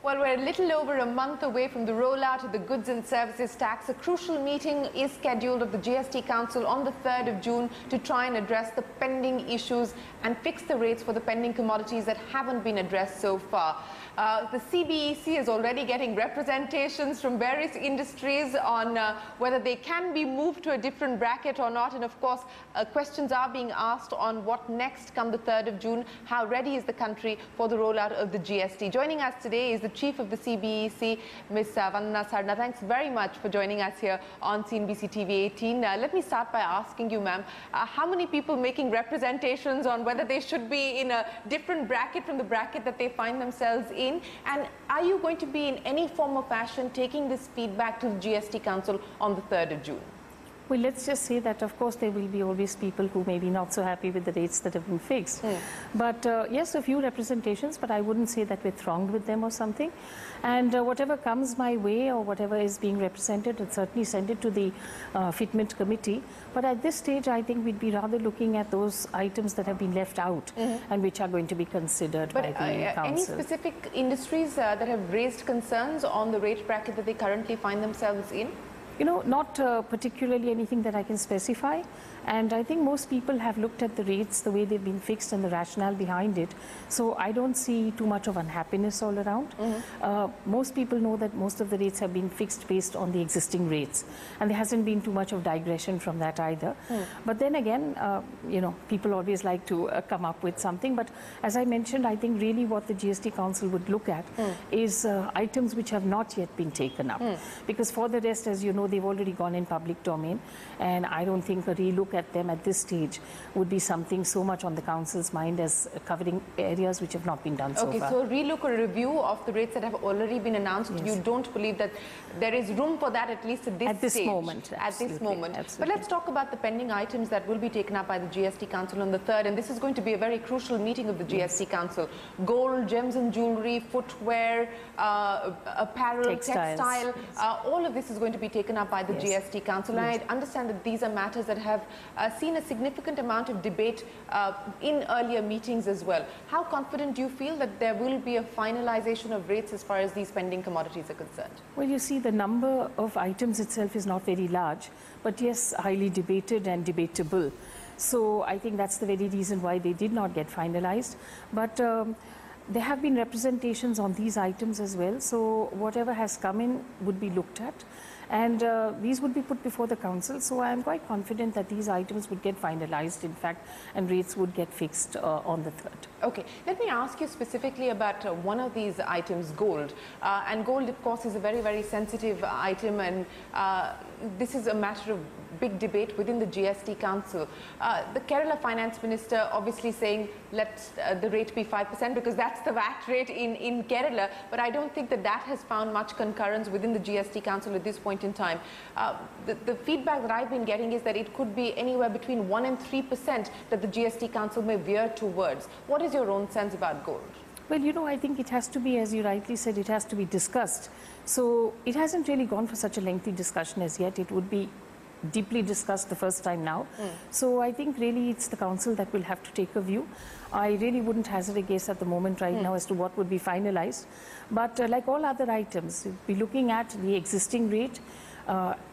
Well, we're a little over a month away from the rollout of the goods and services tax. A crucial meeting is scheduled of the GST Council on the 3rd of June to try and address the pending issues and fix the rates for the pending commodities that haven't been addressed so far. The CBEC is already getting representations from various industries on whether they can be moved to a different bracket or not. And of course, questions are being asked on what next come the 3rd of June. How ready is the country for the rollout of the GST? Joining us today is the Chief of the CBEC, Ms. Vandana Sarna. Thanks very much for joining us here on CNBC TV 18. Let me start by asking you, ma'am, how many people making representations on whether they should be in a different bracket from the bracket that they find themselves in? And are you going to be in any form or fashion taking this feedback to the GST Council on the 3rd of June? Well, let's just say that, of course, there will be always people who may be not so happy with the rates that have been fixed. But yes, a few representations, but I wouldn't say that we're thronged with them or something. And whatever comes my way or whatever is being represented, I'll certainly send it to the Fitment Committee. But at this stage, I think we'd be rather looking at those items that have been left out and which are going to be considered by the Council. Any specific industries that have raised concerns on the rate bracket that they currently find themselves in? You know, not particularly anything that I can specify. And I think most people have looked at the rates, the way they've been fixed and the rationale behind it. So I don't see too much of unhappiness all around. Most people know that most of the rates have been fixed based on the existing rates. And there hasn't been too much of digression from that either. But then again, you know, people always like to come up with something. But as I mentioned, I think really what the GST Council would look at is items which have not yet been taken up. Because for the rest, as you know, they've already gone in public domain. And I don't think a relook at them at this stage would be something so much on the Council's mind as covering areas which have not been done so far. Okay, so a relook or a review of the rates that have already been announced, you don't believe that there is room for that at least at this stage? At this moment, At this moment. Absolutely. But let's talk about the pending items that will be taken up by the GST Council on the 3rd, and this is going to be a very crucial meeting of the GST Council. Gold, gems and jewellery, footwear, apparel, textile, all of this is going to be taken up by the GST Council. And I understand that these are matters that have seen a significant amount of debate in earlier meetings as well. How confident do you feel that there will be a finalization of rates as far as these pending commodities are concerned? Well, you see, the number of items itself is not very large, but yes, highly debated and debatable. So I think that's the very reason why they did not get finalized. But there have been representations on these items as well. So whatever has come in would be looked at. And these would be put before the Council. So I am quite confident that these items would get finalized, in fact, and rates would get fixed on the 3rd. Okay, let me ask you specifically about one of these items, gold. And gold, of course, is a very, very sensitive item, and this is a matter of big debate within the GST Council. The Kerala Finance Minister obviously saying let the rate be 5% because that's the VAT rate in Kerala, but I don't think that that has found much concurrence within the GST Council at this point in time. The feedback that I've been getting is that it could be anywhere between 1% and 3% that the GST Council may veer towards. What is your own sense about gold? Well, you know, I think it has to be, as you rightly said, it has to be discussed. So it hasn't really gone for such a lengthy discussion as yet. It would be deeply discussed the first time now. So I think really it's the Council that will have to take a view. I really wouldn't hazard a guess at the moment right now as to what would be finalized. But like all other items, we'll be looking at the existing rate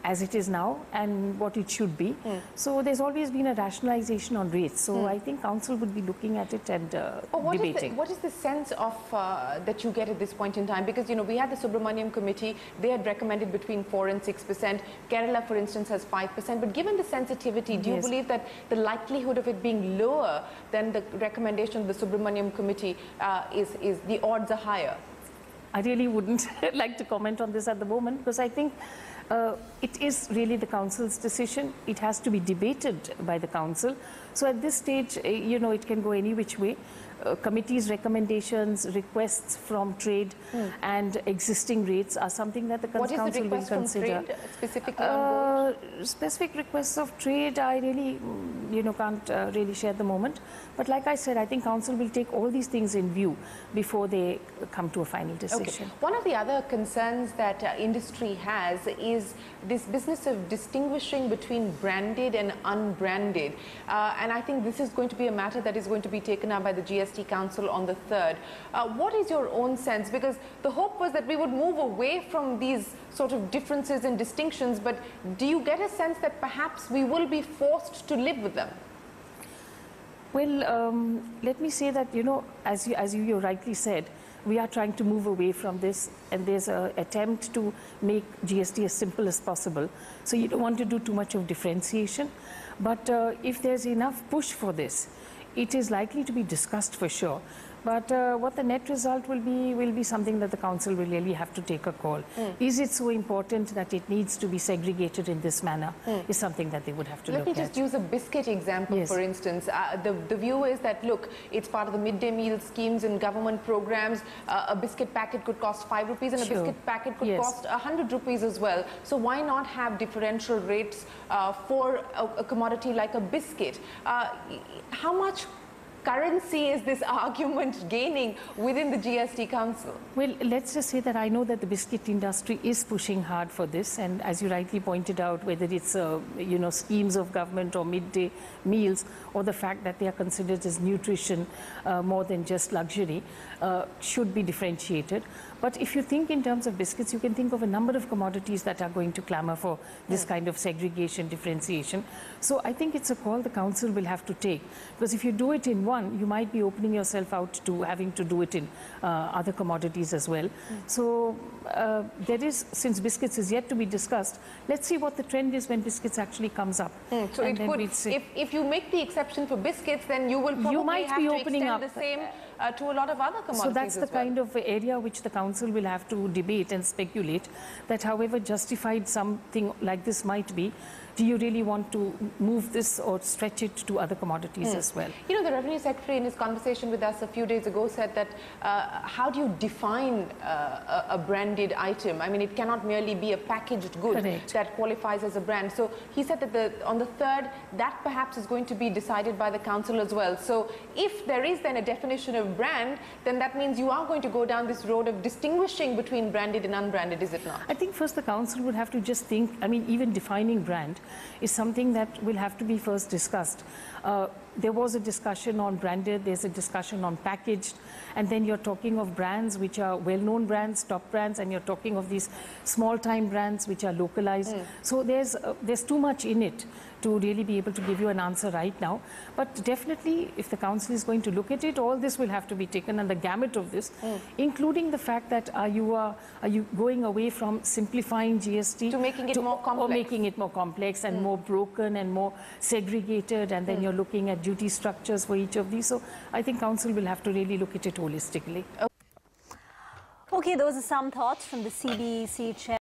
as it is now and what it should be. So there's always been a rationalization on rates. So I think Council would be looking at it and debating. What is the sense of that you get at this point in time? Because, you know, we had the Subramaniam Committee. They had recommended between 4% and 6%. Kerala, for instance, has 5%. But given the sensitivity, do you believe that the likelihood of it being lower than the recommendation of the Subramaniam Committee is the odds are higher? I really wouldn't like to comment on this at the moment because I think it is really the Council's decision. It has to be debated by the Council. So at this stage, you know, it can go any which way. Committee's recommendations, requests from trade and existing rates are something that the Council will consider. What is the request from trade specifically on gold? Specific requests of trade, I really, you know, can't really share at the moment. But like I said, I think Council will take all these things in view before they come to a final decision. Okay. One of the other concerns that industry has is this business of distinguishing between branded and unbranded. And I think this is going to be a matter that is going to be taken up by the GST GST Council on the 3rd. What is your own sense? Because the hope was that we would move away from these sort of differences and distinctions, but do you get a sense that perhaps we will be forced to live with them? Well, let me say that, as you rightly said, we are trying to move away from this, and there's an attempt to make GST as simple as possible. So you don't want to do too much of differentiation. But if there's enough push for this, it is likely to be discussed for sure. But what the net result will be something that the council will really have to take a call. Is it so important that it needs to be segregated in this manner? Is something that they would have to look at. Let me just use a biscuit example, yes. For instance. The view is that, look, it's part of the midday meal schemes and government programs. A biscuit packet could cost 5 rupees and sure. A biscuit packet could yes. cost 100 rupees as well. So why not have differential rates for a commodity like a biscuit? How much currency is this argument gaining within the GST Council? Well, let's just say that I know that the biscuit industry is pushing hard for this, and as you rightly pointed out, whether it's schemes of government or midday meals, or the fact that they are considered as nutrition more than just luxury, should be differentiated. But if you think in terms of biscuits, you can think of a number of commodities that are going to clamor for this kind of segregation, differentiation. So I think it's a call the council will have to take, because if you do it in one, you might be opening yourself out to having to do it in other commodities as well. So there is, since biscuits is yet to be discussed, let's see what the trend is when biscuits actually comes up. So it could, if you make the exception for biscuits, then you will probably have to extend the same to a lot of other commodities. So that's the kind of area which the council will have to debate and speculate, that however justified something like this might be, do you really want to move this or stretch it to other commodities as well? The Revenue Secretary in his conversation with us a few days ago said that how do you define a branded item? I mean, it cannot merely be a packaged good Correct. That qualifies as a brand. So he said that on the 3rd, that perhaps is going to be decided by the council as well. So if there is then a definition of brand, then that means you are going to go down this road of distinguishing between branded and unbranded, is it not? I think first the council would have to just think, I mean, even defining brand is something that will have to be first discussed. There was a discussion on branded, there's a discussion on packaged, and then you're talking of brands which are well-known brands, top brands, and you're talking of these small-time brands which are localized. So there's too much in it to really be able to give you an answer right now. But definitely, if the council is going to look at it, all this will have to be taken, and the gamut of this, including the fact that are you going away from simplifying GST to making it more complex, or making it more complex and more broken and more segregated, and then you're looking at duty structures for each of these. So I think council will have to really look at it holistically. Okay, those are some thoughts from the CBEC chair.